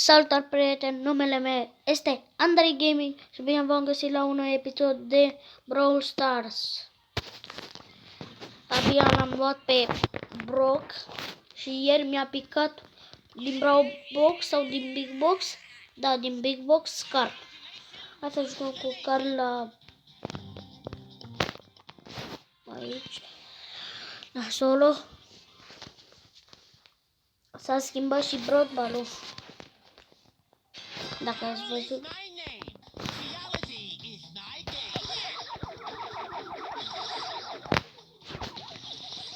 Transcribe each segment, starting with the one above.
Salutare prieteni, numele meu este Andrei Gaming și bine v-am găsit la un nou episod de Brawl Stars. Abia l-am luat pe Brock și ieri mi-a picat din Brawl Box sau din Big Box. Da, din Big Box Carl. Hai să jucăm cu Carl la aici. La solo. S-a schimbat și broadband-ul. Dacă ați văzut.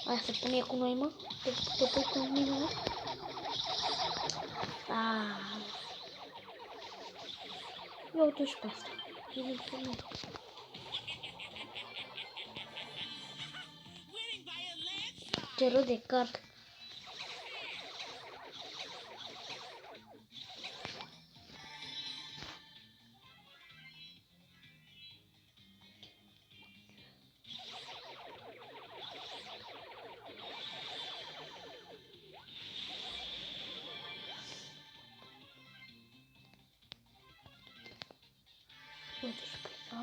Hai să pune cu noi, mă. Te pui cu mine, mă. Ia uite și pe asta. Vine cu mine. Ce rău de card.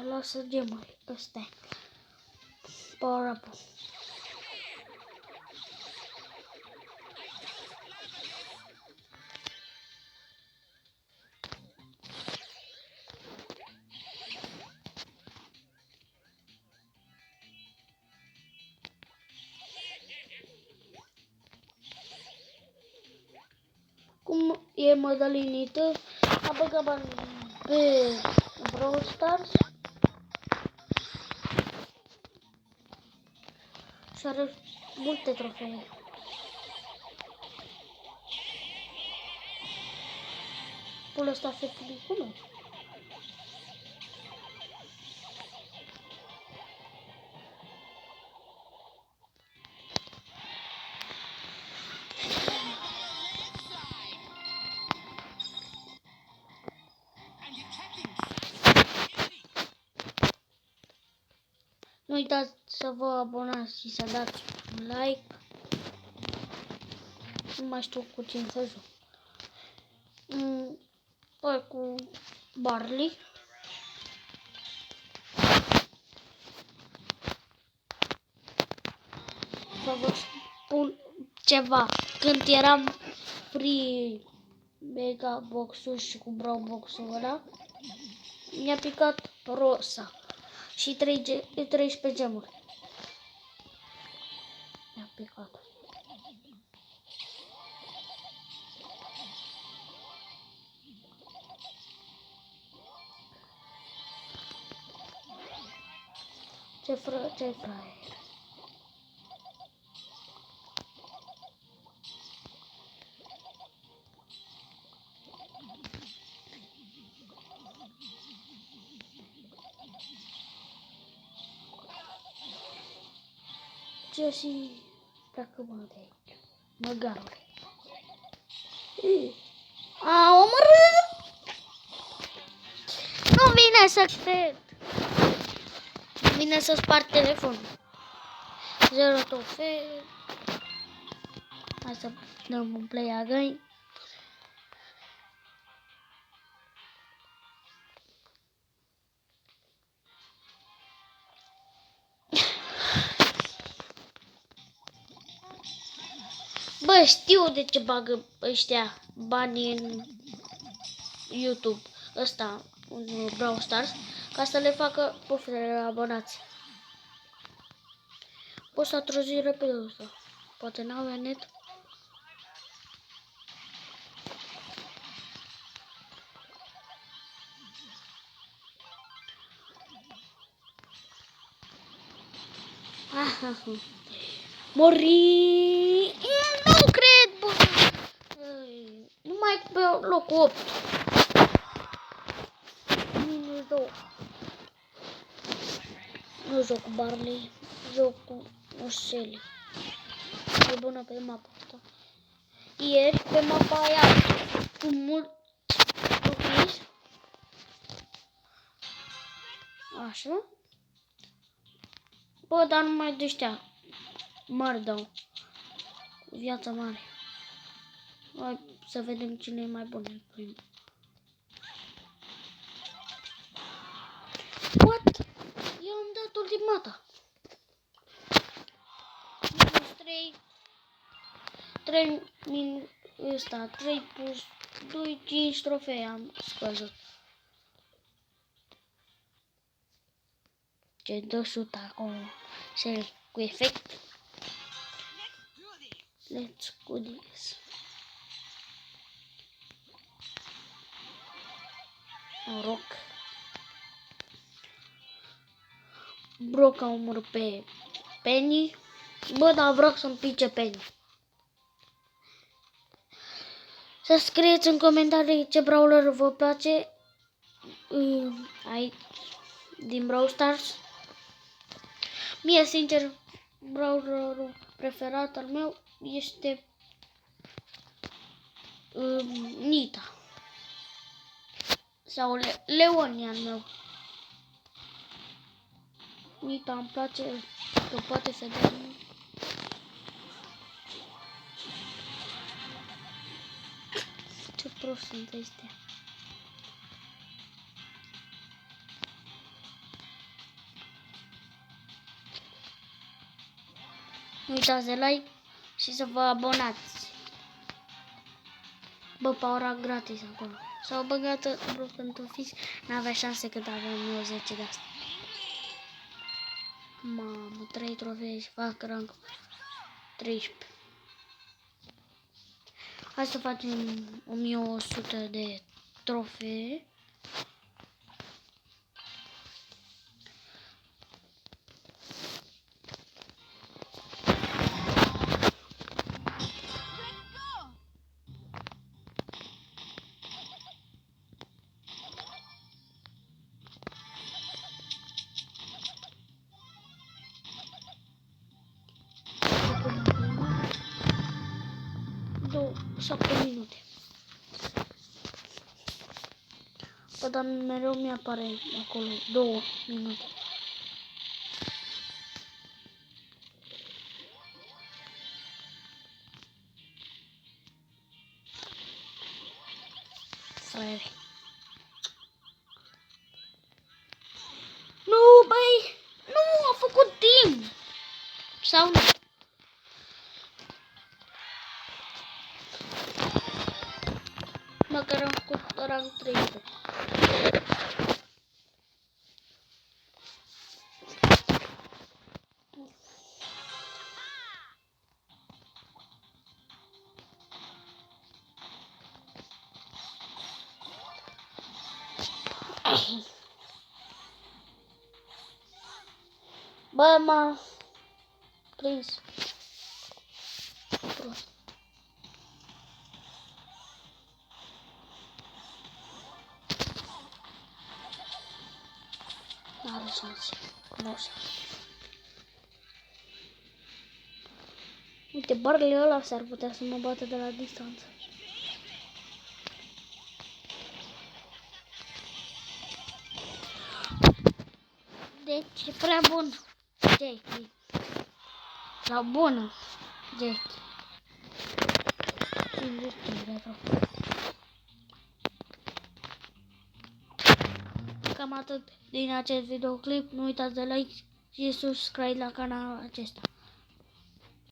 Lasă gemuri, ăsta-i power-up-ul. Cum e mădălinită, a băgat bani pe Brawl Stars și are multe trofee. Pula asta fe peliculă. Nu uitați să vă abonați și să dați un like. Nu mai știu cu cine să joc. Păi cu Barley. Să vă spun ceva. Când eram free Mega Box-ul și cu Brawl Box-ul ăla, mi-a picat rosa și 13 gemuri. Mi-a picat. Ce fraier. Jesse, pleacă mă de aici. Măgarule. A, omorât! Nu vine să cred. Vine să spart telefonul. 0 trofee. Hai să dăm un play again. Bă, știu de ce bagă ăștia bani în YouTube. Ăsta, un Brawl Stars, ca să le facă pofile abonați. Poți să trozi repede ăsta. Poate n-avea net. Mori! Nu cred, bă! Numai pe locul 8. Nu joc cu Barley, joc cu Shelly. E bună pe mapa asta. Ieri, pe mapa aia, cu mult rupiși. Așa. Bă, dar numai de ăștia mari dau. Viața mare. Hai să vedem cine e mai bun în primul. What? Eu am dat ultimata. 3 ăsta, 3 plus 2, 5 trofee am scăzut. Ce dă șut acolo, cel cu efect. Let's go this. Noroc. Brock a omorât pe Penny. Bă, dar vreau să-mi pice Penny. Să scrieți în comentarii ce brawler vă place aici din Brawl Stars. Mie, sincer, brawlerul preferat al meu este Nita. Sau Leon e al meu. Nita îmi place că poate să dea. Ce prost sunt astea. Nu uitați de like și să vă abonați. Bă, paura gratis acolo. S-au băgat pentru fiți, n-avea șanse cât aveam eu 10 de astea. Mamă, 3 trofee și fac rank 13. Hai să facem 1100 de trofee. Două, 7 minute. Bă, dar mereu mi-apare acolo 2 minute. Fraiere. Nu, băi! Nu, a făcut timp! Sau nu? Măcar am făcut rank 300. Bă, m-a prins. Prost. N-are șanse. Nu o să. Uite, barele ăla s-ar putea să mă bată de la distanță. Deci e prea bun Jackie. Sau bună Jackie. Cam atât din acest videoclip. Nu uitați de like și subscribe la canalul acesta.